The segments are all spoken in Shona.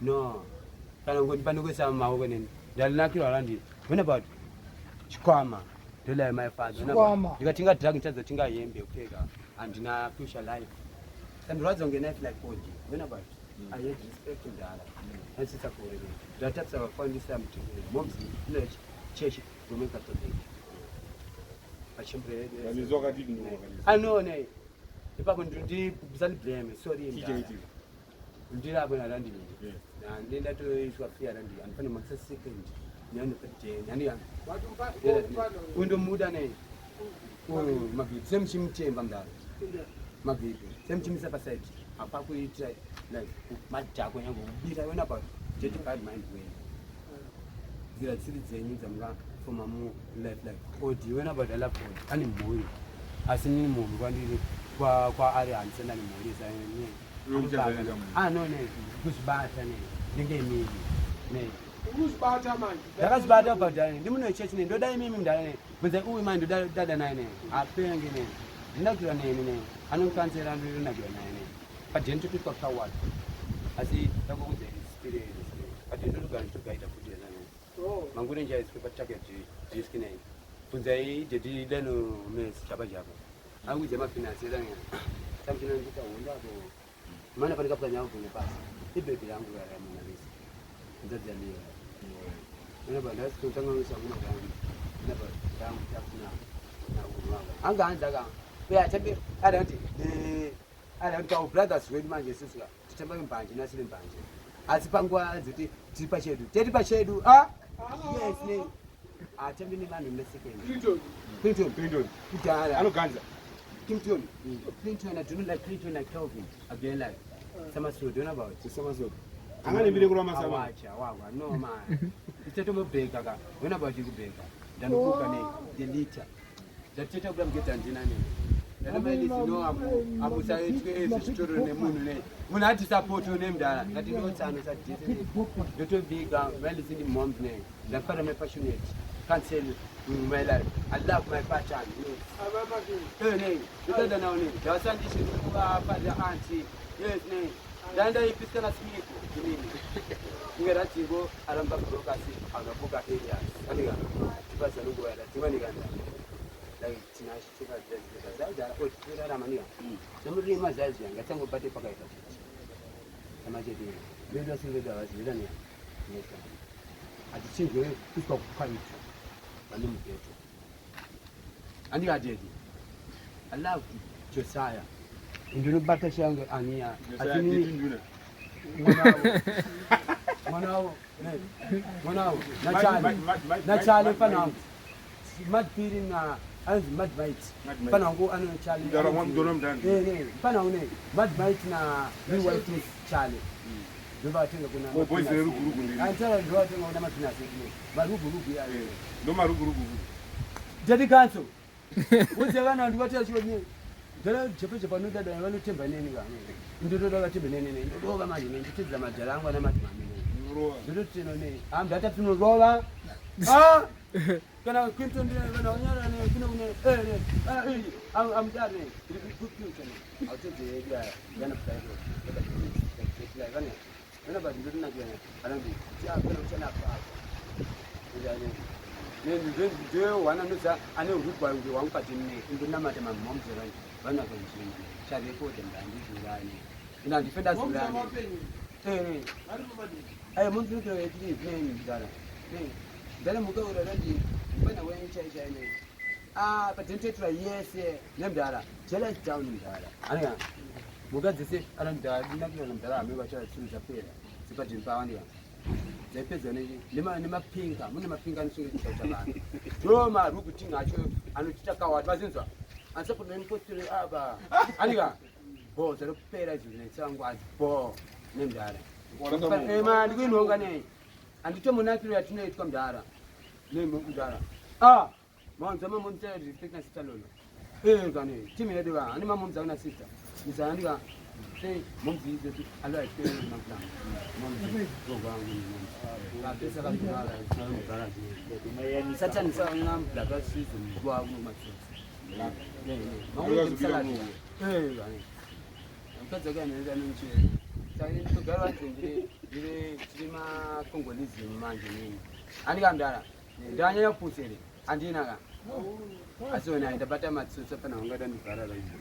No. When about Chikwama, do like my father. You got to drag into the Tinga Yembe, and in a crucial life. And rods on the net like Oji. When about I hate respect to the other. And sister for it. The taps are finding something. Mom's village, church, to make a topic. I know, nay. If I'm going to deep, blame, sorry. Until I'm going to land in and then that is what fear and when I'm second. Undo Mudane, Magribhi, same chim chamber, Magribhi, same chim sapasset, a papu like Mad Jack when I went about 35 miles away. There are citizens from a more left like, oh, do you know about the lap and in boy? I seen him move one day for area and send animals. I know, who's bad and they gave me. Who's bad, man? That's bad about that. The moon church name, don't I mean that? But the woman do that and I are paying in it. Not your name, I don't fancy around with another name. But gentle people coward. I see the woman spirit, but you don't go to guide a foot. Mangurenje is for target to this name. Punzai, the Dino Miss Chabajaba. I will the Mafina Sedan. Something on the window. Man of the now from the past. It may be angry. That's the idea. Never let's go down with some never down now. I'm going to go. We are taking I don't go brothers with my sister. To tell him banking, I see him banking. As Pangua, the Tipashedu, Tedipashedu, ah? Yes, I tell me man in Mexican. Clinton, I don't cancer. Clinton, I do not like Clinton like talking again like Samasu, don't know about it. Samasu. I'm going to be the Roma. No, man. It's a baker. When about you, baker? Then cook a the liter. The telegram get Antina. The man is no, I was children in the moon. When I support your name, that you don't sound as a little big, well, it's in the mom's name. The father my passionate. Can't say my life. I love my passion. Her name, because I know name. Your son is father auntie. Yes, name. Danda ipistana siku nini? Ngera tigo aramba kutoka anavuka area. Aniga. Tibasa lungu ya timani ganda. Like Tinashe tuka zaida kwa tira na mania. Namuri mazazi yanga tangu pate paka ita. Kama jadi. Ndio sivyo wazi ndani. Yes. Ati chingo kusko kukaita. Bali mketo. Andi adedi. I love Josiah. Nduna bata shanga ania atini mwanao na chale pana mad pirin na as mad bite pana ngo anu chale pana une mad bite na ni white chale ndoba tenga kuna boys rugurugu ndi antara ndoba tenga una matina sisi marugurugu ya ndo marugurugu jadi kanso uzekana ndibata chonye dala chepe pano dada wano temba nini ga ndodo dala temba nini ndodo ga mali ndodo tizama majalangwa na mati mami ndodo tino ne am data tuno rola kana kwinto ndio wana onyara ne kina une am dane kuku kana autoje ya yana psaiko ya gani wana ba ndodo na gani alangi ya kana uchana pa ndio wana nusa ane urukwa ngi wampati ne ndona mate mamomzera bana kwenye chave kote ndani ndani ina defenders ndani Ai mun zuke ya ji ne dala. Ne. Dala mu ga wuraren di bana wayan chai ne. Ah, patente tra yes ne dala. Chela down dala. Aniga. Muga zise aran da dinakira dala me ba cha su za pera. Sipati mpawani. Zepeza ne lima pinga mune mapinga nisuke kutabana Roma rukuti ngacho anochitaka watu bazinzwa ansapo nempotere aba aniga bo zero pera zine tsangu bo nemdara ema ndikwinonga ne andito munakiro yatinoitwa mdara nemudara mwanzo mama mtera respect na sister lolo kane timi yediwa ani mama mzana na sister nizandika say momzi is allo experience maglam momzi go la pesa la dinara ni satan sa ngam la ka season kwa mu macho la mamwe salad yani mkaza gani ndio nchi sasa tugawa ndire chima Congolese manje nini ani kamdala ndanya yapusele andina ka asona ndapata matsotso pana ngada ndikara la hizo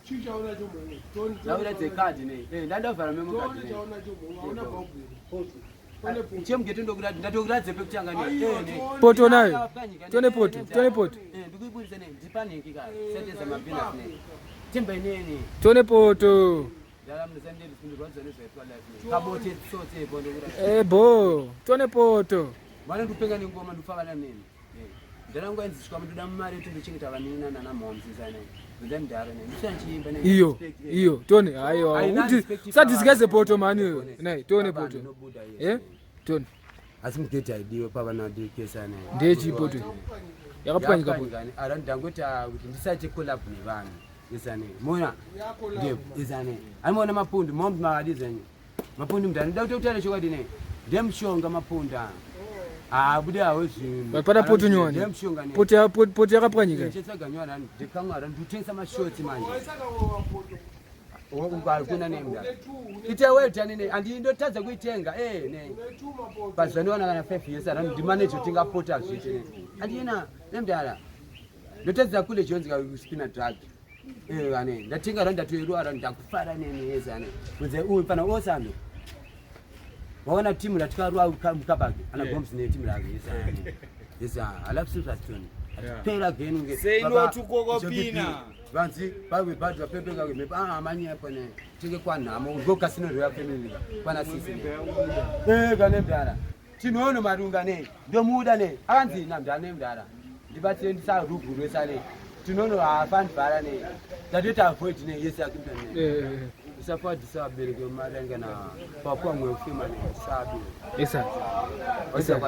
chichaona chomwe toni laura tekadi ne ndandavhara memo kadi ne chichaona chomwe unaona bobu chemgete ndatokuradze pekutanga ne poto nayo tone poto ndikuibudisa ne ndipaniki ka seteza mabina ne timbe nene tone poto dala mzende ndifundirwadzo nezvaitwa life kabote tsote bondo bo tone poto mwana ndupenga ningoma ndufavana nene ndarangu anziswa mutoda mari tindochengeta vanina nana momzizane iyo tone hayo uti sadisikaze poto mani nai tone poto tone asi mugeti aidiwe pavana dikesane ndechi poto yakapanyika poto ara ndangota kuti ndisache collab nevanhu isane mona ndev isane aimona mapundu mombi maadizanye mapundu mndani ndauta kutara chokwadi ne ndemshonga mapunda bude awo zvinhu pada poto nyoni poto yakapwanyika chetsaganywana ndikamwara ndutengesa mashoti manje ungakuna nemda ite wetani ne andindotadza kuitenga ne pazvaniwana kana 5 years ara ndimanage kutenga poto azvite ne andina nemdala ndotadza kule jonzi kaspina drug ane ndatenga randatoerwara ndakufara nenezane kunze uyu pana osano waona timu latikarwa mukabage ana bombs ne timu lake yesa alafu sutastone pera genunge seino tukokopina vanzi bawe badwa pepeka ke amanye hapo ne tinge kwa namo ngo casino ya family pana sisi ne kane mdara tinoona marunga ne ndo muda ne akanzi na mdane mdara ndibatse ndisa rugu rwesale tinoona afan bara ne dadeta avoid ne yesa kimdane support sabereke marenga na papa mwe ufima ne sabi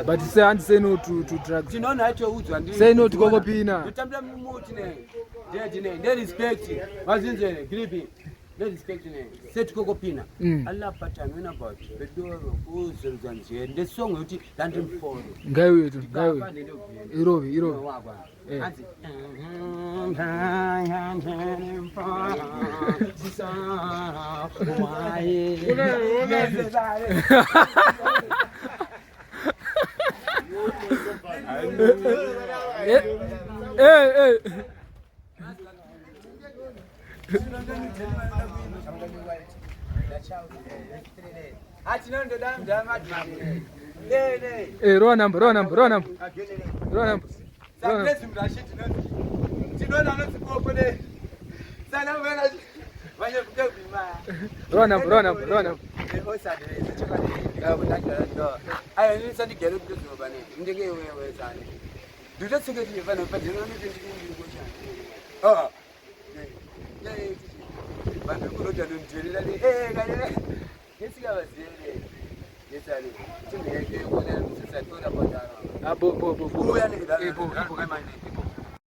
but say no to drugs tinoona hacho uzwa ndi say no to kokopina nditambula mumuti ne nde respect mazinzene gripping nde respect ne set kokopina alla pattern when about bedoro uzenzanje nde song uti landing for ngayo yetu irobi anzi roll number